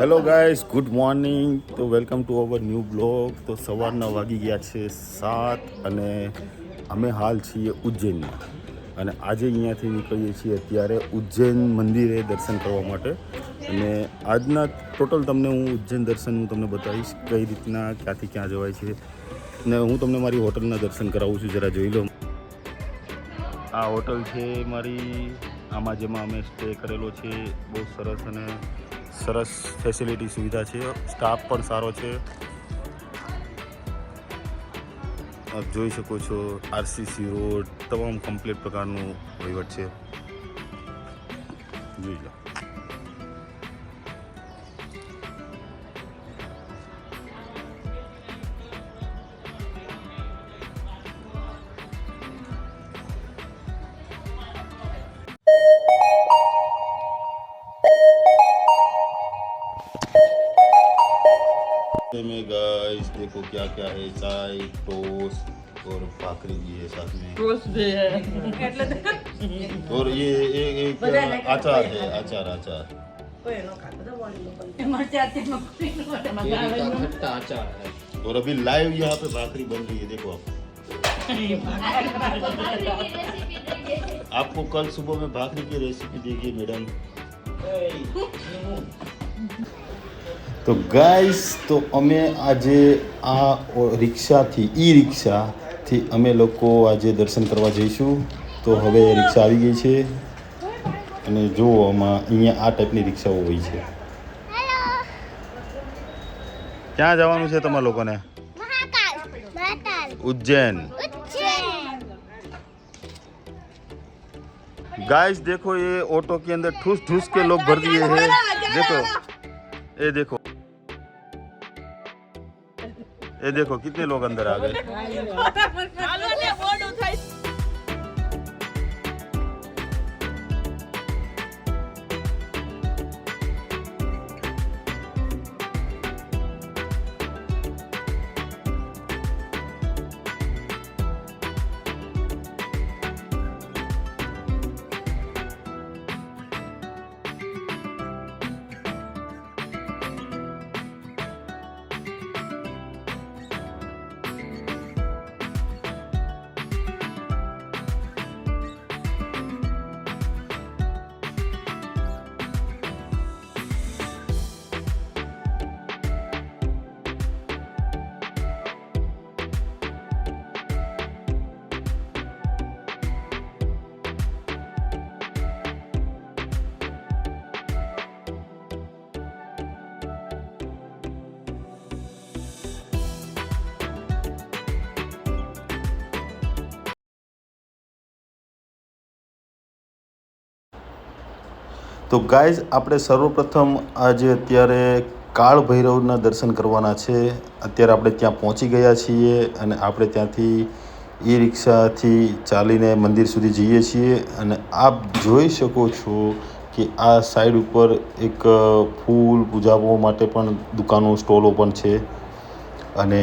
Hello guys, good morning. તો welcome to our new blog. તો સવારના વાગી ગયા છે 7 અને અમે હાલ છીએ ઉજ્જૈનમાં. અને આજે અહીંયાથી નીકળીએ છીએ અત્યારે ઉજ્જૈન મંદિરે દર્શન કરવા માટે. અને આજના ટોટલ તમને હું ઉજ્જૈન દર્શન હું તમને બતાવીશ કઈ રીતના ક્યાંથી ક્યાં જવાય છે. ને હું તમને મારી હોટલના દર્શન કરાવું છું, જરા જોઈ લો. આ હોટલ છે મારી, આમાં જેમાં અમે સ્ટે કરેલો છે. બહુ સરસ અને સરસ ફેસિલિટી સુવિધા છે, સ્ટાફ પણ સારો છે. આપ જોઈ શકો છો આરસીસી રોડ, તમામ કમ્પ્લીટ પ્રકારનું વહીવટ છે. જોઈ લો. में गाइस देखो क्या क्या है, चाय, टोस्ट और भाकरी भी है साथ में. टोस्ट भी है और ये एक अचार है, अचार. खट्टा अचार है और अभी लाइव यहाँ पे भाकरी बन रही है, देखो आप. आपको कल सुबह में भाकरी की रेसिपी देगी मैडम. તો ગાઈસ, તો અમે આજે આ રિક્ષાથી ઈ રિક્ષાથી અમે લોકો આજે દર્શન કરવા જઈશું. તો હવે રિક્ષા આવી ગઈ છે અને જુઓ આમાં અહીંયા આ ટાઈપની રિક્ષાઓ હોય છે. ક્યાં જવાનું છે તમારા લોકોને? उज्जैन. गाइस देखो, ये ऑटो के अंदर ठूस ठूस के लोग भर दिए हैं. देखो, ये देखो, ये देखो कितने लोग अंदर आ गए. તો ગાઈઝ, આપણે સર્વપ્રથમ આજે અત્યારે કાળ ભૈરવના દર્શન કરવાના છે. અત્યારે આપણે ત્યાં પહોંચી ગયા છીએ અને આપણે ત્યાંથી ઈ રિક્ષાથી ચાલીને મંદિર સુધી જઈએ છીએ. અને આપ જોઈ શકો છો કે આ સાઈડ ઉપર એક ફૂલ પૂજાઓ માટે પણ દુકાનો, સ્ટોલો પણ છે. અને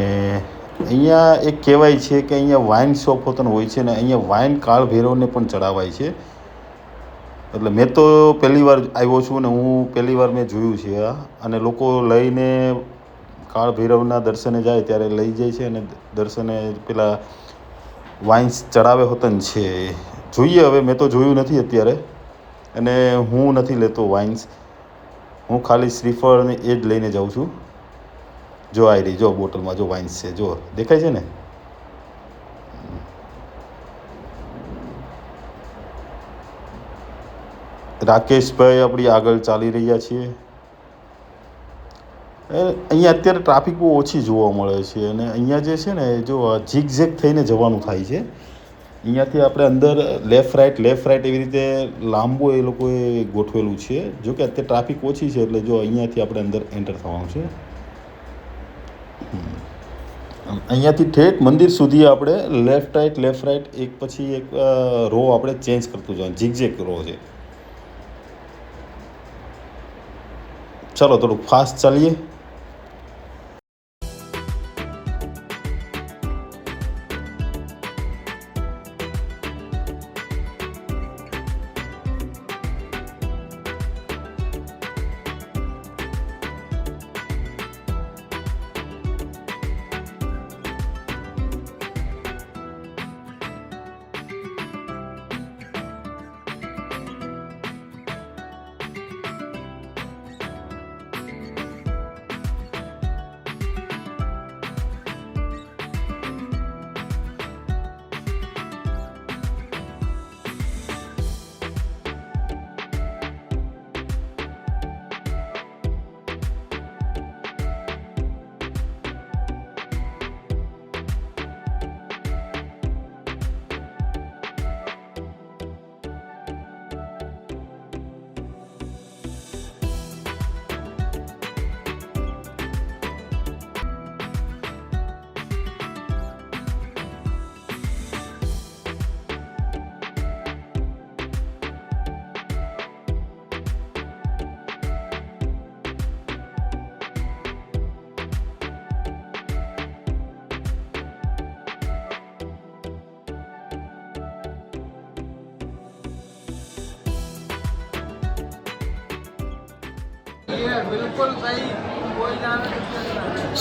અહીંયા એક કહેવાય છે કે અહીંયા વાઇન શોપ હોતન હોય છે ને અહીંયા વાઇન કાળ ભૈરવને પણ ચડાવાય છે. એટલે મેં તો પહેલી વાર આવ્યો છું ને હું પહેલી વાર મેં જોયું છે આ. અને લોકો લઈને કાળ ભૈરવના દર્શને જાય ત્યારે લઈ જાય છે અને દર્શને પેલા વાઇન્સ ચડાવે હોતન છે. જોઈએ, હવે મેં તો જોયું નથી અત્યારે અને હું નથી લેતો વાઇન્સ. હું ખાલી શ્રીફળ ને એ જ લઈને જાઉં છું. જો આવી રહી, જો બોટલમાં જો વાઇન્સ છે, જો દેખાય છે ને. રાકેશભાઈ આપણી આગળ ચાલી રહ્યા છીએ. અહીંયા અત્યારે ટ્રાફિક બહુ ઓછી જોવા મળે છે અને અહીંયા જે છે ને, જો ઝીગઝેગ થઈને જવાનું થાય છે. અહીંયાથી આપણે અંદર લેફ્ટ રાઈટ એવી રીતે લાંબો એ લોકોએ ગોઠવેલું છે. જો કે અત્યારે ટ્રાફિક ઓછી છે એટલે જો અહીંયાથી આપણે અંદર એન્ટર થવાનું છે. અહીંયાથી ઠેઠ મંદિર સુધી આપણે લેફ્ટ રાઈટ એક પછી એક રો આપણે ચેન્જ કરતું જવાનું. ઝીગઝેગ રો છે. ચાલો થોડુંક ફાસ્ટ ચાલીએ.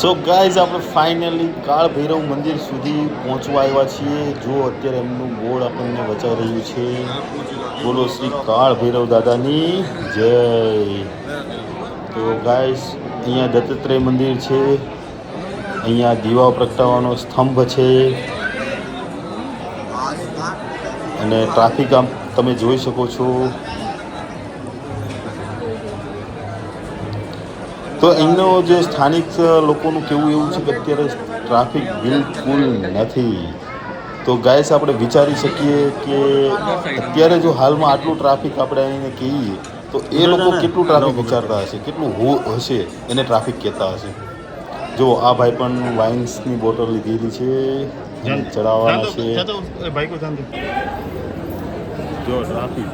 સો ગાઈઝ આપણે ફાઇનલી કાળ ભૈરવ મંદિર સુધી પહોંચવા આવ્યા છીએ. જો અત્યારે એમનું બોર્ડ આપણને બચાવી રહ્યું છે. બોલો શ્રી કાળ ભૈરવ દાદાની જય. તો ગાઈઝ અહીંયા દત્તાત્રેય મંદિર છે. અહીંયા દીવા પ્રગટાવવાનો સ્તંભ છે અને ટ્રાફિક આમ તમે જોઈ શકો છો. તો અહીંનો જે સ્થાનિક લોકોનું કહેવું એવું છે કે અત્યારે ટ્રાફિક બિલકુલ નથી. તો ગાઈસ આપણે વિચારી શકીએ કે અત્યારે જો હાલમાં આટલું ટ્રાફિક આપણે અહીંને કહીએ તો એ લોકો કેટલું ટ્રાફિક વિચારતા હશે, કેટલું હશે એને ટ્રાફિક કહેતા હશે. જો આ ભાઈ પણ વાઇન્સની બોટલ લીધેલી છે અને ચડાવવાના છે. જો ટ્રાફિક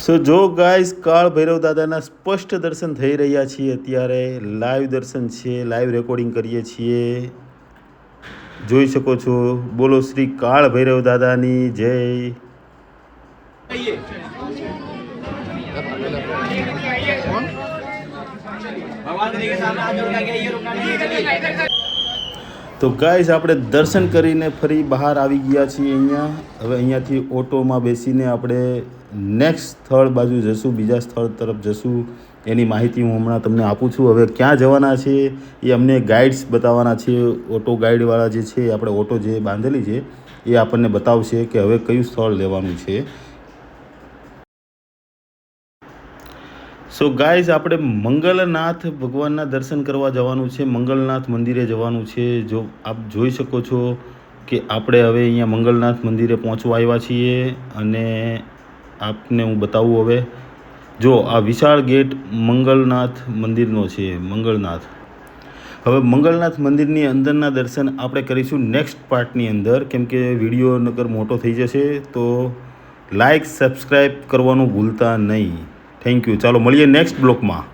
સો જો ગાઈસ કાળ ભૈરવ દાદાના સ્પષ્ટ દર્શન થઈ રહ્યા છીએ. અત્યારે લાઈવ દર્શન છે, લાઈવ રેકોર્ડિંગ કરીએ છીએ. જોઈ શકો છો. બોલો શ્રી કાળ ભૈરવ દાદાની જય. તો ગાઈસ આપણે દર્શન કરીને ફરી બહાર આવી ગયા છીએ અહીંયા. હવે અહીંયાથી ઓટોમાં બેસીને આપણે નેક્સ્ટ સ્થળ બાજુ જશું, બીજા સ્થળ તરફ જશું. એની માહિતી હું હમણાં તમને આપું છું. હવે ક્યાં જવાના છે એ અમને ગાઈડ્સ બતાવવાના છે. ઓટો ગાઈડવાળા જે છે, આપણે ઓટો જે બાંધેલી છે એ આપણને બતાવશે કે હવે કયું સ્થળ લેવાનું છે. સો ગાઈઝ આપણે મંગલનાથ ભગવાનના દર્શન કરવા જવાનું છે. મંગલનાથ મંદિરે જવાનું છે. જો આપ જોઈ શકો છો કે આપણે હવે અહીંયા મંગલનાથ મંદિરે પહોંચવા આવ્યા છીએ અને આપને હું બતાવું. હવે જો આ વિશાળ ગેટ મંગલનાથ મંદિરનો છે. મંગલનાથ. હવે મંગલનાથ મંદિરની અંદરના દર્શન આપણે કરીશું નેક્સ્ટ પાર્ટની અંદર, કેમ કે વિડીયો નકર મોટો થઈ જશે. તો લાઈક સબસ્ક્રાઈબ કરવાનું ભૂલતા નહીં. Thank you. ચાલો મળીએ નેક્સ્ટ બ્લોકમાં.